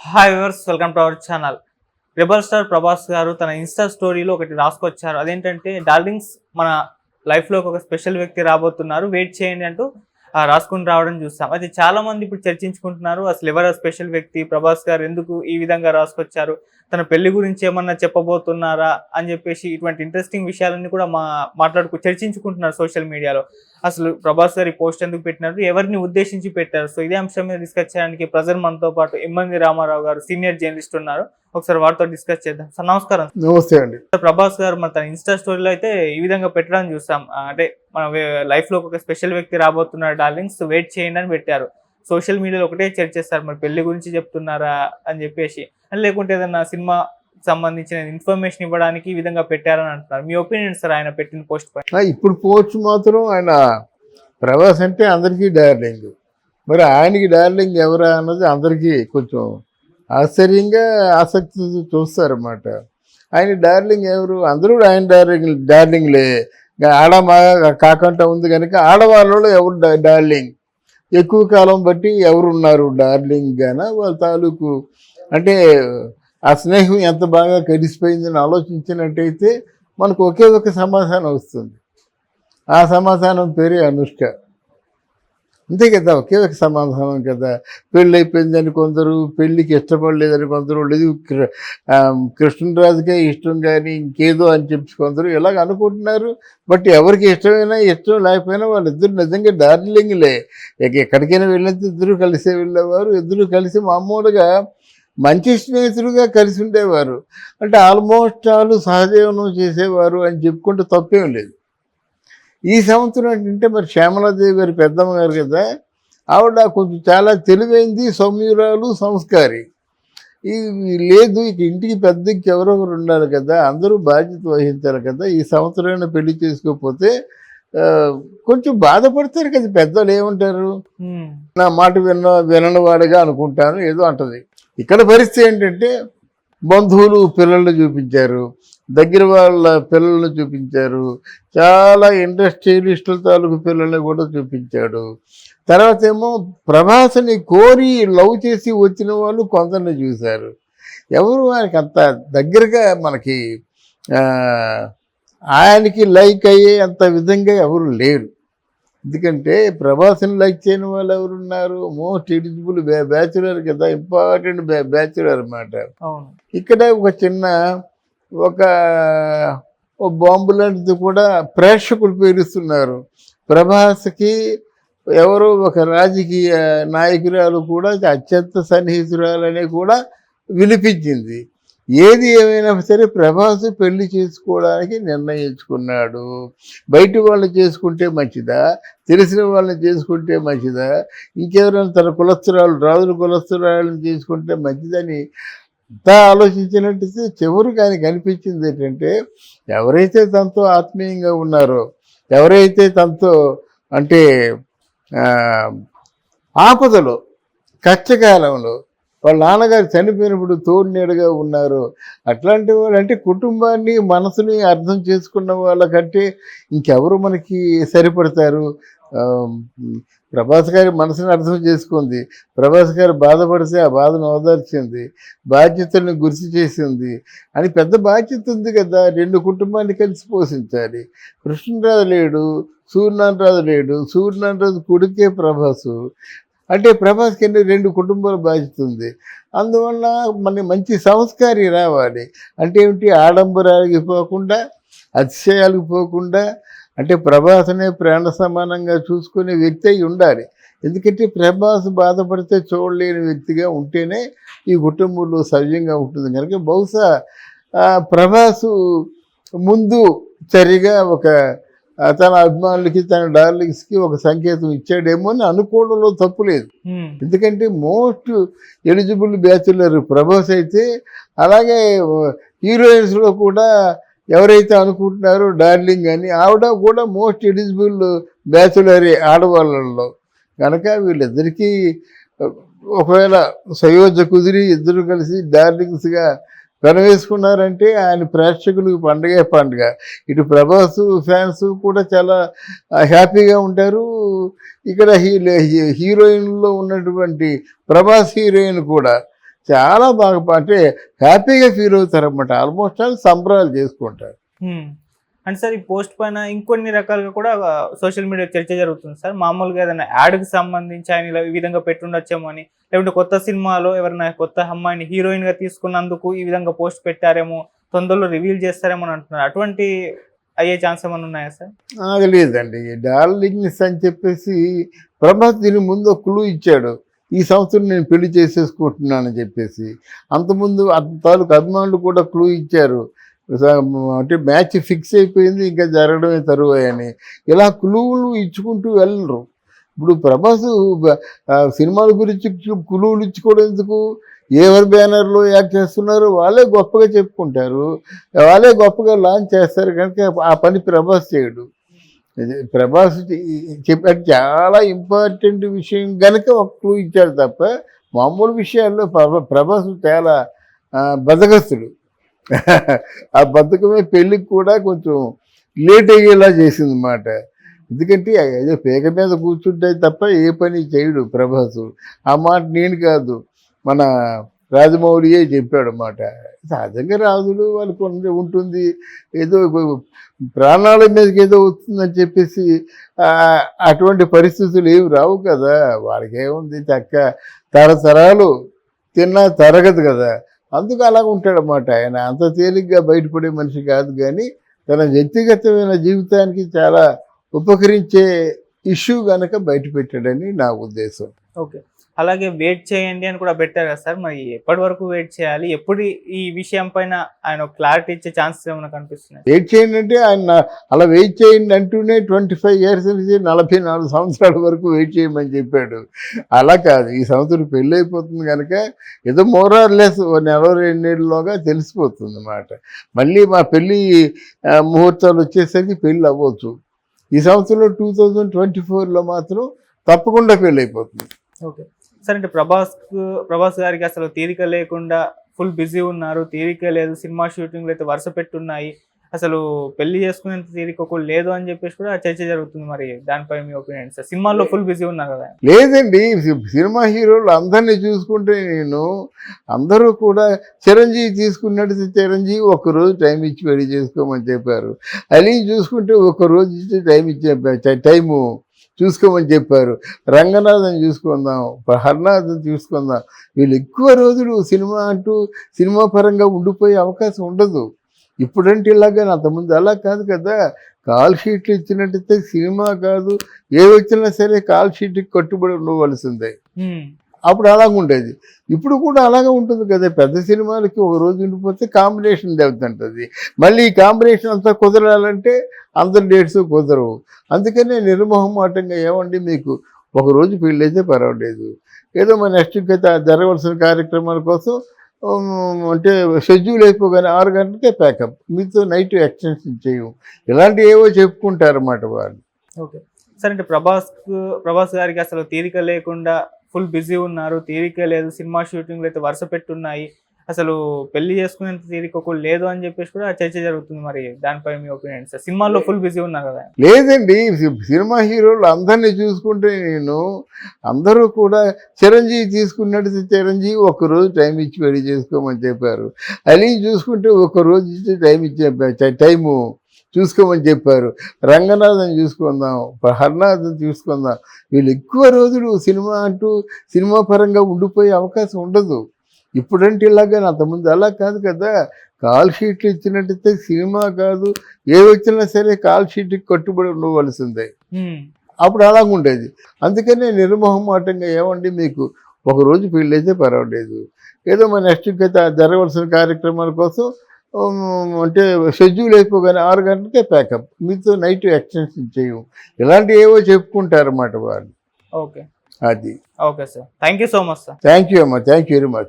Hi viewers, welcome to our channel. Rebel star Prabhas గారు తన Insta స్టోరీలో ఒకటి రాసుకొచ్చారు. అదేంటంటే, డార్లింగ్స్ మన లైఫ్లోకి ఒక స్పెషల్ వ్యక్తి రాబోతున్నారు, వెయిట్ చేయండి అంటూ రాసుకుని రావడం చూస్తాం. అది చాలా మంది ఇప్పుడు చర్చించుకుంటున్నారు. అసలు ఎవరు స్పెషల్ వ్యక్తి, ప్రభాస్ గారు ఎందుకు ఈ విధంగా రాసుకొచ్చారు, తన పెళ్లి గురించి ఏమన్నా చెప్పబోతున్నారా అని చెప్పేసి ఇటువంటి ఇంట్రెస్టింగ్ విషయాలన్నీ కూడా చర్చించుకుంటున్నారు సోషల్ మీడియాలో. అసలు ప్రభాస్ గారు ఈ పోస్ట్ ఎందుకు పెట్టినారు, ఎవరిని ఉద్దేశించి పెట్టారు? సో ఇదే అంశం మీద డిస్కస్ చేయడానికి ప్రజెంట్ మనతో పాటు ఎమ్మంది రామారావు గారు, సీనియర్ జర్నలిస్ట్ ఉన్నారు. ఒకసారి వారితో డిస్కస్ చేద్దాం. సార్ నమస్కారం. నమస్తే అండి. ప్రభాస్ గారు మన తన ఇన్స్టా స్టోరీలో అయితే ఈ విధంగా పెట్టడం చూస్తాం. అంటే మన లైఫ్ లో ఒక స్పెషల్ వ్యక్తి రాబోతున్నారు డార్లింగ్స్, వెయిట్ చేయండి అని పెట్టారు. సోషల్ మీడియాలో ఒకటే చర్చ చేస్తారు, మరి పెళ్లి గురించి చెప్తున్నారా అని చెప్పేసి, లేకుంటే ఏదన్నా సినిమా సంబంధించిన ఇన్ఫర్మేషన్ ఇవ్వడానికి ఈ విధంగా పెట్టారని అంటున్నారు. మీ ఒపీనియన్ సార్ ఆయన పెట్టిన పోస్ట్ పై? ఇప్పుడు పోస్ట్ మాత్రం ఆయన ప్రభాస్ అంటే అందరికీ డార్లింగ్, మరి ఆయనకి డార్లింగ్ ఎవరా అన్నది అందరికీ కొంచెం ఆశ్చర్యంగా ఆసక్తి చూస్తారన్నమాట. ఆయన డార్లింగ్ ఎవరు? అందరూ ఆయన డార్లింగ్లే. కాకుండా ఉంది కనుక ఆడవాళ్ళలో ఎవరు డార్లింగ్, ఎక్కువ కాలం బట్టి ఎవరున్నారు డార్లింగ్ గాన వాళ్ళ తాలూకు, అంటే ఆ స్నేహం ఎంత బాగా కలిసిపోయిందని ఆలోచించినట్టయితే మనకు ఒకే ఒక సమాధానం వస్తుంది. ఆ సమాధానం పేరే అనుష్క. అంతే కదా, ఒకే ఒక సమాధానం కదా. పెళ్ళి అయిపోయిందని కొందరు, పెళ్ళికి ఇష్టపడలేదని కొందరు, లేదు కృష్ణరాజుకే ఇష్టం కానీ ఇంకేదో అని చెప్పి కొందరు ఇలాగ అనుకుంటున్నారు. బట్ ఎవరికి ఇష్టమైనా ఇష్టం లేకపోయినా వాళ్ళిద్దరు నిజంగా డార్లింగ్లే. ఎక్కడికైనా వెళ్ళినంత ఇద్దరు కలిసే వెళ్ళేవారు, ఇద్దరు కలిసి మామూలుగా మంచి స్నేహితులుగా కలిసి ఉండేవారు. అంటే ఆల్మోస్ట్ వాళ్ళు సహజీవనం చేసేవారు అని చెప్పుకుంటే తప్పేం లేదు. ఈ సంవత్సరం ఏంటంటే మరి శ్యామలాదేవి గారి పెద్దమ్మ గారు కదా, ఆవిడ కొంచెం చాలా తెలివైంది, సౌమ్యురాలు, సంస్కారి. ఈ లేదు ఇక ఇంటికి పెద్దకి ఎవరొకరు ఉండాలి కదా, అందరూ బాధ్యత వహించాలి కదా. ఈ సంవత్సరాన్ని పెళ్లి చేసుకోకపోతే కొంచెం బాధపడతారు కదా పెద్దలు. ఏమంటారు, నా మాట వినని వాడిగా అనుకుంటాను ఏదో అంటది. ఇక్కడ పరిస్థితి ఏంటంటే, బంధువులు పిల్లల్ని చూపించారు, దగ్గర వాళ్ళ పిల్లల్ని చూపించారు, చాలా ఇండస్ట్రియలిస్టుల తాలూకు పిల్లల్ని కూడా చూపించాడు. తర్వాత ఏమో ప్రభాస్ని కోరి లవ్ చేసి వచ్చిన వాళ్ళు కొందరిని చూశారు. ఎవరు ఆయనకి అంత దగ్గరగా మనకి ఆయనకి లైక్ అయ్యే అంత విధంగా ఎవరు లేరు. ఎందుకంటే ప్రభాస్ని లైక్ చేయని వాళ్ళు ఎవరున్నారు? మోస్ట్ ఎలిజిబుల్ బ్యాచులర్ కదా, ఇంపార్టెంట్ బ్యాచులర్ అన్నమాట. ఇక్కడ ఒక చిన్న ఒక బాంబు లాంటిది కూడా ప్రేక్షకులు పేరుస్తున్నారు. ప్రభాస్కి ఎవరో ఒక రాజకీయ నాయకురాలు కూడా అత్యంత సన్నిహితురాలని కూడా వినిపించింది. ఏది ఏమైనా సరే ప్రభాస్ పెళ్లి చేసుకోవడానికి నిర్ణయించుకున్నాడు. బయట వాళ్ళని చేసుకుంటే మంచిదా, తెలిసిన వాళ్ళని చేసుకుంటే మంచిదా, ఇంకెవరైనా తన కులస్తురాలు రాజుల కులస్తురాలను చేసుకుంటే మంచిదని అంతా ఆలోచించినట్టయితే చివరికి ఆయనకు అనిపించింది ఏంటంటే, ఎవరైతే తనతో ఆత్మీయంగా ఉన్నారో, ఎవరైతే తనతో అంటే ఆపదలో కష్టకాలంలో వాళ్ళ నాన్నగారు చనిపోయినప్పుడు తోడునీడగా ఉన్నారు, అట్లాంటి వాళ్ళు అంటే కుటుంబాన్ని మనసుని అర్థం చేసుకున్న వాళ్ళకంటే ఇంకెవరు మనకి సరిపడతారు? ప్రభాస్ గారి మనసుని అర్థం చేసుకుంది, ప్రభాస్ గారు బాధపడితే ఆ బాధను ఓదార్చింది, బాధ్యతలను గుర్తు చేసింది అని పెద్ద బాధ్యత ఉంది కదా. రెండు కుటుంబాన్ని కలిసి పోషించాలి. కృష్ణరాజు లేడు, సూర్యనారాయణరాజు లేడు, సూర్యనారాయణరాజు కొడుకే ప్రభాసు. అంటే ప్రభాస్కి రెండు కుటుంబాల బాధ్యత ఉంది. అందువల్ల మన మంచి సంస్కారి రావాలి. అంటే ఏమిటి, ఆడంబరాలకి పోకుండా, అతిశయాలకు పోకుండా, అంటే ప్రభాస్నే ప్రాణ సమానంగా చూసుకునే వ్యక్తి అయి ఉండాలి. ఎందుకంటే ప్రభాస్ బాధపడితే చూడలేని వ్యక్తిగా ఉంటేనే ఈ కుటుంబంలో సవ్యంగా ఉంటుంది. కనుక బహుశా ప్రభాసు ముందు సరిగా ఒక తన అభిమానులకి, తన డార్లింగ్స్కి ఒక సంకేతం ఇచ్చాడేమో అని అనుకోవడంలో తప్పు లేదు. ఎందుకంటే మోస్ట్ ఎలిజిబుల్ బ్యాచులర్ ప్రభాస్ అయితే, అలాగే హీరోయిన్స్లో కూడా ఎవరైతే అనుకుంటున్నారో డార్లింగ్ అని, ఆవిడ కూడా మోస్ట్ ఎలిజిబుల్ బ్యాచులరే ఆడవాళ్ళలో. కనుక వీళ్ళిద్దరికీ ఒకవేళ సయోధ్య కుదిరి ఇద్దరు కలిసి డార్లింగ్స్గా పెనవేసుకున్నారంటే ఆయన ప్రేక్షకులకు పండుగే పండుగ. ఇటు ప్రభాస్ ఫ్యాన్స్ కూడా చాలా హ్యాపీగా ఉంటారు. ఇక్కడ హీరోయిన్లో ఉన్నటువంటి ప్రభాస్ హీరోయిన్ కూడా చాలా బాగా అంటే హ్యాపీగా ఫీల్ అవుతారు అన్నమాట. ఆల్మోస్ట్ ఆల్ సంబరాలు చేసుకుంటారు. అంటే సార్ ఈ పోస్ట్ పైన ఇంకొన్ని రకాలుగా కూడా సోషల్ మీడియా చర్చ జరుగుతుంది సార్. మామూలుగా ఏదైనా యాడ్కి సంబంధించి ఆయన ఇలా ఈ విధంగా పెట్టుండొచ్చేమో అని, లేకుంటే కొత్త సినిమాలో ఎవరైనా కొత్త అమ్మాయిని హీరోయిన్గా తీసుకున్నందుకు ఈ విధంగా పోస్ట్ పెట్టారేమో, తొందరలో రివీల్ చేస్తారేమో అని అంటున్నారు. అటువంటి అయ్యే ఛాన్స్ ఏమైనా ఉన్నాయా సార్? అది లేదండి. డార్లింగ్స్ అని చెప్పేసి ప్రభాస్ దీని ముందు ఒక క్లూ ఇచ్చాడు. ఈ సంవత్సరం నేను పెళ్లి చేసేసుకుంటున్నానని చెప్పేసి. అంతకుముందు తాలూకు అభిమానులు కూడా క్లూ ఇచ్చారు. అంటే మ్యాచ్ ఫిక్స్ అయిపోయింది, ఇంకా జరగడమే తరువాయని. ఇలా క్లూలు ఇచ్చుకుంటూ వెళ్ళరు. ఇప్పుడు ప్రభాస్ సినిమాల గురించి క్లూలు ఇచ్చుకోవడం ఎందుకు? ఎవరి బ్యానర్లో యాక్ట్ చేస్తున్నారో వాళ్ళే గొప్పగా చెప్పుకుంటారు, వాళ్ళే గొప్పగా లాంచ్ చేస్తారు. కనుక ఆ పని ప్రభాస్ చేయడు. ప్రభాస్ చెప్పాడు చాలా ఇంపార్టెంట్ విషయం కనుక ఒక క్లూ ఇచ్చాడు తప్ప మామూలు విషయాల్లో ప్రభాస్ చాలా బద్ధకస్తుడు. ఆ బద్ధకమే పెళ్ళికి కూడా కొంచెం లేట్ అయ్యేలా చేసింది అన్నమాట. ఎందుకంటే ఏదో పేక మీద కూర్చుంటే తప్ప ఏ పని చేయడు ప్రభాసు. ఆ మాట నేను కాదు, మన రాజమౌళియే చెప్పాడు అన్నమాట. సహజంగా రాజులు వాళ్ళకు ఉంటుంది, ఏదో ప్రాణాల మీదకి ఏదో వస్తుందని చెప్పేసి అటువంటి పరిస్థితులు ఏమి రావు కదా. వాళ్ళకి ఏముంది, చక్క తరతరాలు తిన్నా తరగదు కదా. అందుకు అలాగ ఉంటాడన్నమాట. ఆయన అంత తేలిగ్గా బయటపడే మనిషి కాదు, కానీ తన వ్యక్తిగతమైన జీవితానికి చాలా ఉపకరించే ఇష్యూ కనుక బయట పెట్టాడని నా ఉద్దేశం. ఓకే. అలాగే వెయిట్ చేయండి అని కూడా పెట్టారు కదా సార్. మరి ఎప్పటి వరకు వెయిట్ చేయాలి? ఎప్పుడు ఈ విషయం పైన ఆయన క్లారిటీ ఇచ్చే ఛాన్సెస్ ఏమైనా కనిపిస్తున్నాయి? వెయిట్ చేయండి అంటే ఆయన అలా వెయిట్ చేయండి అంటూనే 25 years నుంచి 44 సంవత్సరాల వరకు వెయిట్ చేయమని చెప్పాడు. అలా కాదు, ఈ సంవత్సరం పెళ్ళి అయిపోతుంది కనుక ఏదో మోరార్లెస్ నెల 2 నెలల్లోగా తెలిసిపోతుంది అన్నమాట. మళ్ళీ మా పెళ్ళి ముహూర్తాలు వచ్చేసరికి పెళ్ళి అవ్వచ్చు. ఈ సంవత్సరంలో 2024లో మాత్రం తప్పకుండా పెళ్ళి అయిపోతుంది. Okay sir. అంటే ప్రభాస్ గారికి అసలు తీరిక లేకుండా ఫుల్ బిజీ ఉన్నారు, తీరిక లేదు, సినిమా షూటింగ్లు అయితే వరుస పెట్టున్నాయి, అసలు పెళ్లి చేసుకునేంత తీరిక కూడా లేదు అని చెప్పేసి కూడా చర్చ జరుగుతుంది. మరి దానిపై మీ ఒపీనియన్ సార్? సినిమాల్లో ఫుల్ బిజీ ఉన్నారు కదా. లేదండి, సినిమా హీరోలు అందరినీ చూసుకుంటే అందరూ కూడా చిరంజీవి తీసుకున్నట్టు చిరంజీవి ఒక్కరోజు టైం ఇచ్చి పెళ్లి చేసుకోమని చెప్పారు. అలీ చూసుకుంటే ఒక్కరోజు ఇచ్చి టైము చూసుకోమని చెప్పారు. రంగనాథన్ చూసుకుందాం, హర్నాథన్ చూసుకుందాం. వీళ్ళు ఎక్కువ రోజులు సినిమా అంటూ సినిమా పరంగా ఉండిపోయే అవకాశం ఉండదు. ఇప్పుడంటే ఇలాగా, అంతకుముందు అలా కాదు కదా. కాల్ షీట్లు ఇచ్చినట్టయితే సినిమా కాదు, ఏ వచ్చినా సరే కాల్ షీట్కి కట్టుబడి ఉండవలసిందే. అప్పుడు అలాగ ఉండేది. ఇప్పుడు కూడా అలాగే ఉంటుంది కదా. పెద్ద సినిమాలకి ఒక రోజు ఉండిపోతే కాంబినేషన్ దెబ్బతింటుంది. మళ్ళీ ఈ కాంబినేషన్ అంతా కుదరాలంటే అందరి డేట్స్ కుదరవు. అందుకనే నిర్మోహమాటంగా ఏమండి, మీకు ఒకరోజు పెళ్ళి అయితే పర్వాలేదు, ఏదో మన నెక్స్ట్ ఇంకా జరగవలసిన కార్యక్రమాల కోసం అంటే షెడ్యూల్ అయిపోగానే 6 గంటలకే ప్యాకప్, మీతో నైట్ ఎక్స్టెన్షన్ చేయము, ఇలాంటివి ఏవో చెప్పుకుంటారన్నమాట వాళ్ళు. Okay sir. అంటే ప్రభాస్ గారికి అసలు తీరిక లేకుండా ఫుల్ బిజీ ఉన్నారు, తీరిక లేదు, సినిమా షూటింగ్లు అయితే వరుస పెట్టున్నాయి, అసలు పెళ్లి చేసుకునేంత తీరిక కూడా లేదు అని చెప్పేసి కూడా చర్చ జరుగుతుంది. మరి దానిపై మీ ఒపీనియన్ సార్? సినిమాల్లో ఫుల్ బిజీ ఉన్నారు కదా. లేదండి, సినిమా హీరోలు అందరినీ చూసుకుంటే అందరూ కూడా చిరంజీవి తీసుకున్నట్టు చిరంజీవి ఒక్కరోజు టైం ఇచ్చి పెళ్లి చేసుకోమని చెప్పారు. అలీ చూసుకుంటే ఒక్కరోజు ఇచ్చి టైము చూసుకోమని చెప్పారు. రంగనాథన్ చూసుకుందాం, హర్నాథన్ చూసుకుందాం. వీళ్ళు ఎక్కువ రోజులు సినిమా అంటూ సినిమా పరంగా ఉండిపోయే అవకాశం ఉండదు. ఇప్పుడంటే ఇలాగా, అంతకుముందు అలా కాదు కదా. కాల్ షీట్లు ఇచ్చినట్టయితే సినిమా కాదు, ఏ వచ్చినా సరే కాల్ షీట్కి కట్టుబడి ఉండవలసిందే. అప్పుడు అలాగ ఉండేది. అందుకనే నిర్మోహమాటంగా ఏమండి, మీకు ఒకరోజు పెళ్ళి అయితే పర్వాలేదు, ఏదో మన నెక్స్ట్ ఇంకా జరగవలసిన కార్యక్రమాల కోసం అంటే షెడ్యూల్ అయిపోగానే 6 గంటలకే ప్యాకప్, మీతో నైట్ ఎక్స్టెన్షన్ చేయము, ఇలాంటివి ఏవో చెప్పుకుంటారన్నమాట వాళ్ళు. ఓకే, అది. Okay sir. Thank you so much sir. Thank you అమ్మా, థ్యాంక్ యూ వెరీ మచ్.